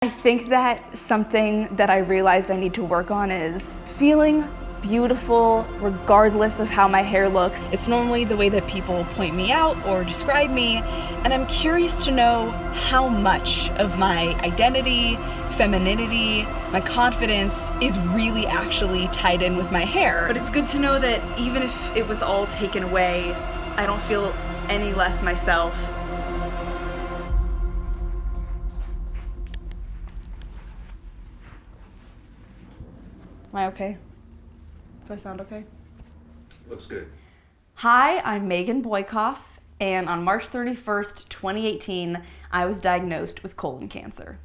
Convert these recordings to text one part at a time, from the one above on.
I think that something that I realized I need to work on is feeling beautiful regardless of how my hair looks. It's normally the way that people point me out or describe me, and I'm curious to know how much of my identity, femininity, my confidence is really actually tied in with my hair. But it's good to know that even if it was all taken away, I don't feel any less myself. Am I okay? Do I sound okay? Looks good. Hi, I'm Megan Boykoff, and on March 31st, 2018, I was diagnosed with colon cancer.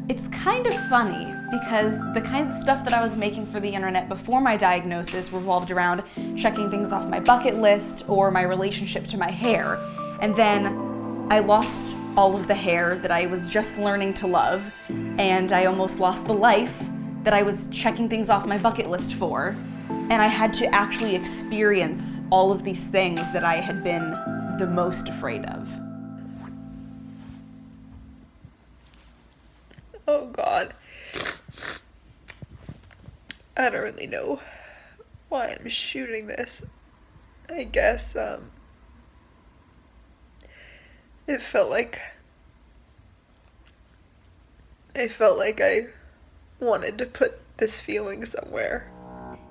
It's kind of funny because the kinds of stuff that I was making for the internet before my diagnosis revolved around checking things off my bucket list or my relationship to my hair. And then I lost all of the hair that I was just learning to love, and I almost lost the life that I was checking things off my bucket list for. And I had to actually experience all of these things that I had been the most afraid of. Oh God. I don't really know why I'm shooting this. I guess, it felt like I wanted to put this feeling somewhere.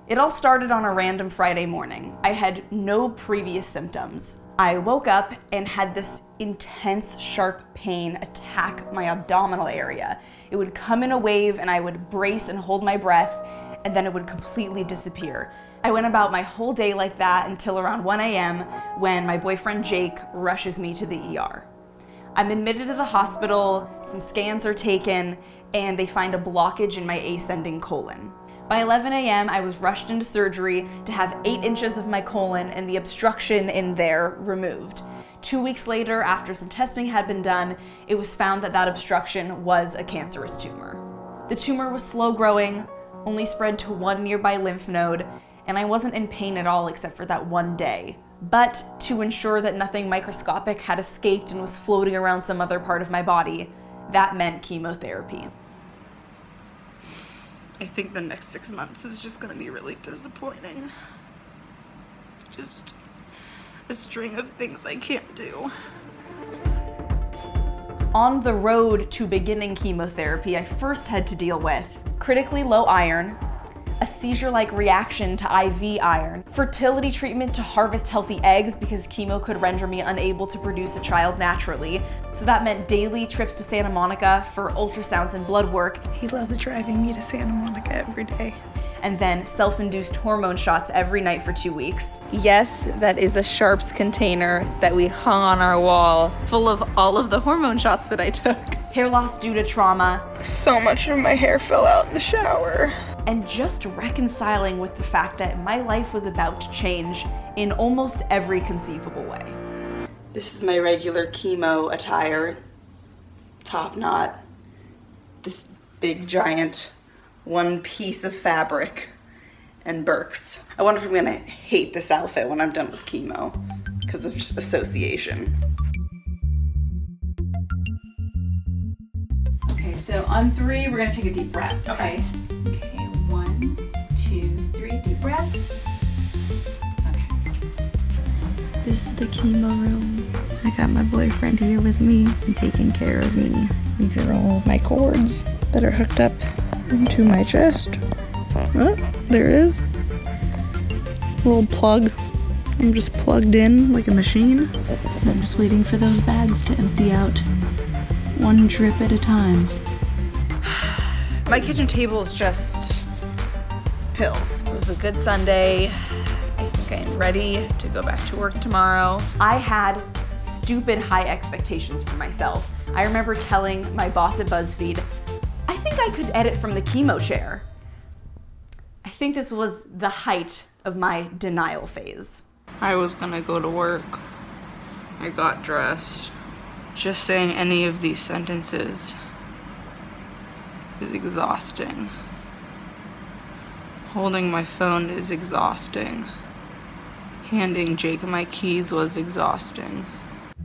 It all started on a random Friday morning. I had no previous symptoms. I woke up and had this intense, sharp pain attack my abdominal area. It would come in a wave and I would brace and hold my breath, and then it would completely disappear. I went about my whole day like that until around 1 a.m. when my boyfriend Jake rushes me to the ER. I'm admitted to the hospital, some scans are taken, and they find a blockage in my ascending colon. By 11 a.m., I was rushed into surgery to have 8 inches of my colon and the obstruction in there removed. 2 weeks later, after some testing had been done, it was found that that obstruction was a cancerous tumor. The tumor was slow growing, only spread to one nearby lymph node, and I wasn't in pain at all except for that one day. But to ensure that nothing microscopic had escaped and was floating around some other part of my body, that meant chemotherapy. I think the next 6 months is just gonna be really disappointing. Just a string of things I can't do. On the road to beginning chemotherapy, I first had to deal with critically low iron, a seizure-like reaction to IV iron, fertility treatment to harvest healthy eggs because chemo could render me unable to produce a child naturally. So that meant daily trips to Santa Monica for ultrasounds and blood work. He loves driving me to Santa Monica every day. And then self-induced hormone shots every night for 2 weeks. Yes, that is a Sharps container that we hung on our wall, full of all of the hormone shots that I took. Hair loss due to trauma. So much of my hair fell out in the shower. And just reconciling with the fact that my life was about to change in almost every conceivable way. This is my regular chemo attire. Top knot. This big giant one piece of fabric and Birks. I wonder if I'm gonna hate this outfit when I'm done with chemo because of just association. Okay, so on 3, we're gonna take a deep breath. Okay. Okay, 1, 2, 3, deep breath. Okay. This is the chemo room. I got my boyfriend here with me and taking care of me. These are all of my cords that are hooked up into my chest. Oh, there it is. Little plug. I'm just plugged in like a machine. I'm just waiting for those bags to empty out, one drip at a time. My kitchen table is just pills. It was a good Sunday. I think I'm ready to go back to work tomorrow. I had stupid high expectations for myself. I remember telling my boss at BuzzFeed, I think I could edit from the chemo chair. I think this was the height of my denial phase. I was gonna go to work. I got dressed. Just saying any of these sentences is exhausting. Holding my phone is exhausting. Handing Jake my keys was exhausting.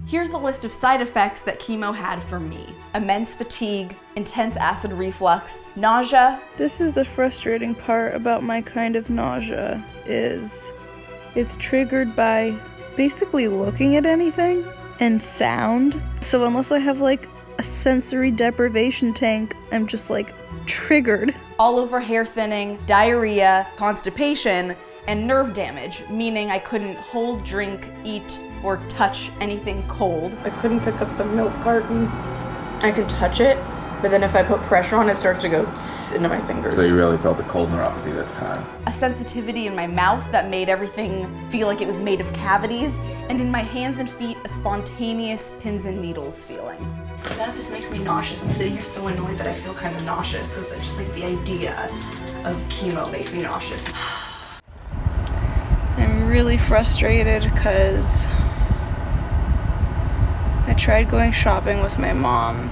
Here's the list of side effects that chemo had for me. Immense fatigue, intense acid reflux, nausea. This is the frustrating part about my kind of nausea, is it's triggered by basically looking at anything and sound. So unless I have like a sensory deprivation tank, I'm just like triggered. All over hair thinning, diarrhea, constipation, and nerve damage, meaning I couldn't hold, drink, eat, or touch anything cold. I couldn't pick up the milk carton. I can touch it, but then if I put pressure on it, it starts to go into my fingers. So you really felt the cold neuropathy this time. A sensitivity in my mouth that made everything feel like it was made of cavities, and in my hands and feet, a spontaneous pins and needles feeling. None of this makes me nauseous. I'm sitting here so annoyed that I feel kind of nauseous, because just like the idea of chemo makes me nauseous. I'm really frustrated because I tried going shopping with my mom.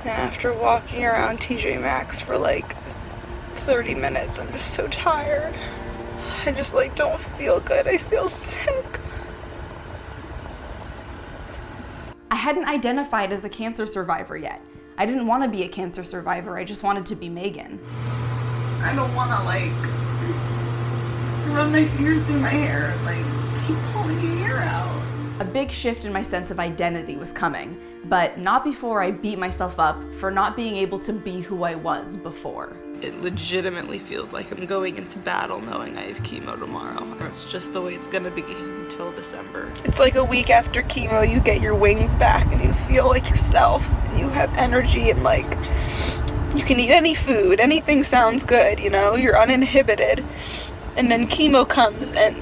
And after walking around TJ Maxx for like 30 minutes, I'm just so tired. I just like don't feel good. I feel sick. I hadn't identified as a cancer survivor yet. I didn't want to be a cancer survivor, I just wanted to be Megan. I don't want to like run my fingers through my hair and like keep pulling your hair out. A big shift in my sense of identity was coming, but not before I beat myself up for not being able to be who I was before. It legitimately feels like I'm going into battle knowing I have chemo tomorrow. That's just the way it's gonna be until December. It's like a week after chemo, you get your wings back and you feel like yourself. And you have energy and like, you can eat any food, anything sounds good, you know? You're uninhibited. And then chemo comes and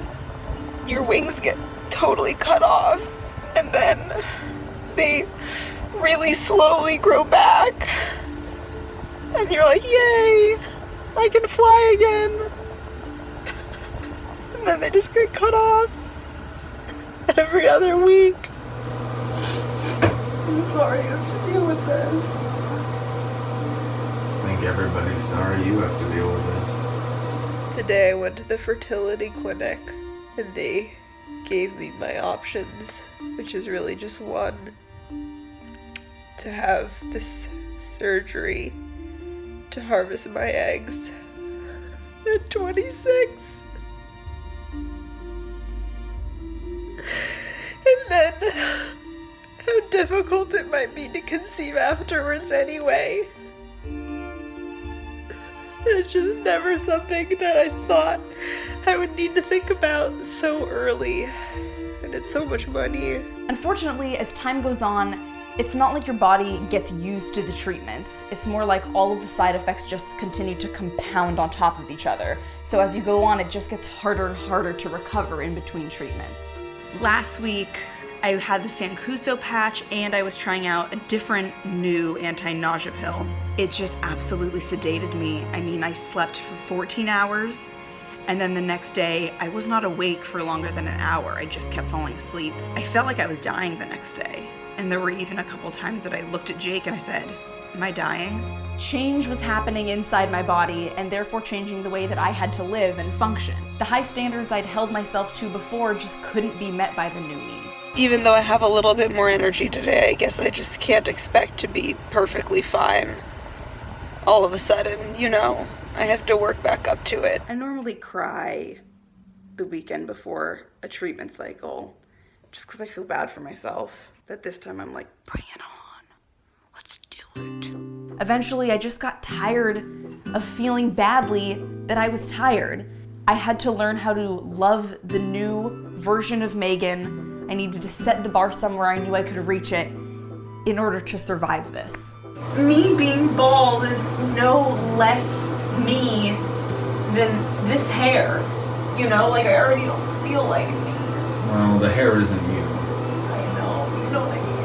your wings get totally cut off. And then they really slowly grow back. And you're like, yay, I can fly again. And then they just get cut off every other week. I'm sorry you have to deal with this. I think everybody's sorry you have to deal with this. Today I went to the fertility clinic and they gave me my options, which is really just one, to have this surgery to harvest my eggs at 26. And then how difficult it might be to conceive afterwards anyway. It's just never something that I thought I would need to think about so early. And it's so much money. Unfortunately, as time goes on, it's not like your body gets used to the treatments. It's more like all of the side effects just continue to compound on top of each other. So as you go on, it just gets harder and harder to recover in between treatments. Last week, I had the Sancuso patch and I was trying out a different new anti-nausea pill. It just absolutely sedated me. I mean, I slept for 14 hours and then the next day, I was not awake for longer than an hour. I just kept falling asleep. I felt like I was dying the next day. And there were even a couple times that I looked at Jake and I said, am I dying? Change was happening inside my body and therefore changing the way that I had to live and function. The high standards I'd held myself to before just couldn't be met by the new me. Even though I have a little bit more energy today, I guess I just can't expect to be perfectly fine all of a sudden, you know? I have to work back up to it. I normally cry the weekend before a treatment cycle just because I feel bad for myself. But this time I'm like, bring it on. Let's do it. Eventually, I just got tired of feeling badly that I was tired. I had to learn how to love the new version of Megan. I needed to set the bar somewhere I knew I could reach it in order to survive this. Me being bald is no less me than this hair. You know, like I already don't feel like me. Well, the hair isn't you.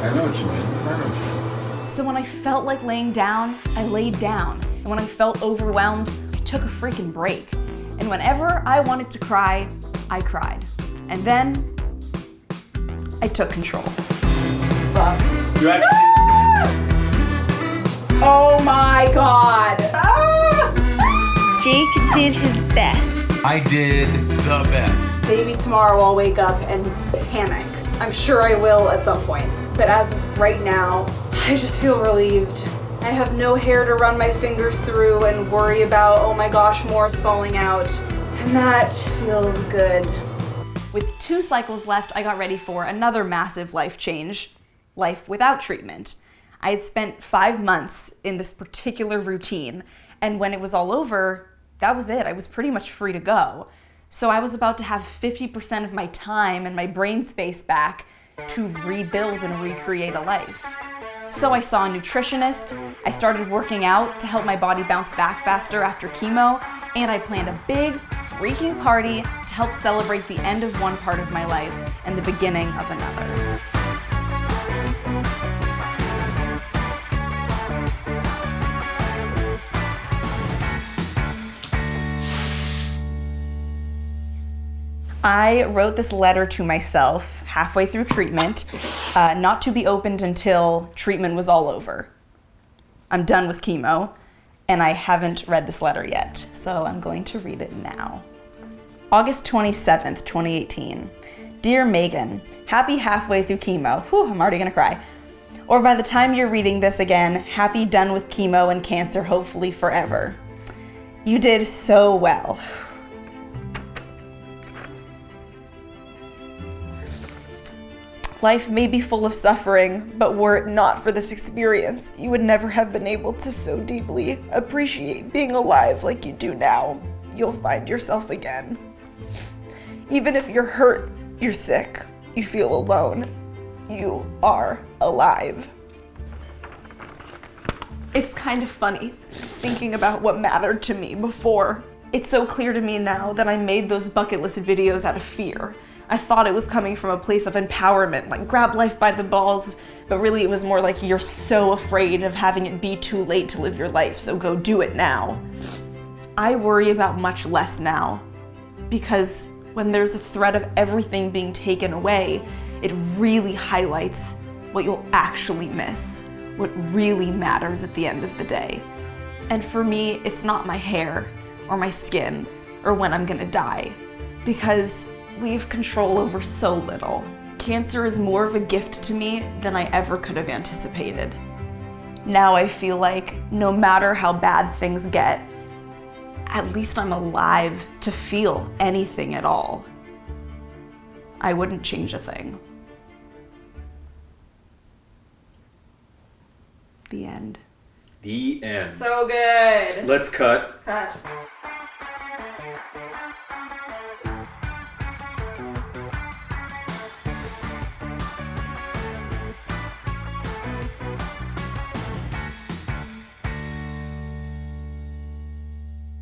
I know what you mean. So when I felt like laying down, I laid down. And when I felt overwhelmed, I took a freaking break. And whenever I wanted to cry, I cried. And then I took control. You actually... Oh my God! Jake did his best. I did the best. Maybe tomorrow I'll wake up and panic. I'm sure I will at some point. But as of right now, I just feel relieved. I have no hair to run my fingers through and worry about, oh my gosh, more is falling out. And that feels good. With 2 cycles left, I got ready for another massive life change, life without treatment. I had spent 5 months in this particular routine, and when it was all over, that was it. I was pretty much free to go. So I was about to have 50% of my time and my brain space back to rebuild and recreate a life. So I saw a nutritionist, I started working out to help my body bounce back faster after chemo, and I planned a big freaking party to help celebrate the end of one part of my life and the beginning of another. I wrote this letter to myself halfway through treatment, not to be opened until treatment was all over. I'm done with chemo, and I haven't read this letter yet, so I'm going to read it now. August 27th, 2018. Dear Megan, happy halfway through chemo. Whew, I'm already gonna cry. Or by the time you're reading this again, happy done with chemo and cancer, hopefully forever. You did so well. Life may be full of suffering, but were it not for this experience, you would never have been able to so deeply appreciate being alive like you do now. You'll find yourself again. Even if you're hurt, you're sick, you feel alone, you are alive. It's kind of funny thinking about what mattered to me before. It's so clear to me now that I made those bucket list videos out of fear. I thought it was coming from a place of empowerment, like grab life by the balls, but really it was more like you're so afraid of having it be too late to live your life, so go do it now. I worry about much less now, because when there's a threat of everything being taken away, it really highlights what you'll actually miss, what really matters at the end of the day. And for me, it's not my hair or my skin or when I'm gonna die, because we have control over so little. Cancer is more of a gift to me than I ever could have anticipated. Now I feel like no matter how bad things get, at least I'm alive to feel anything at all. I wouldn't change a thing. The end. The end. So good. Let's cut. Cut.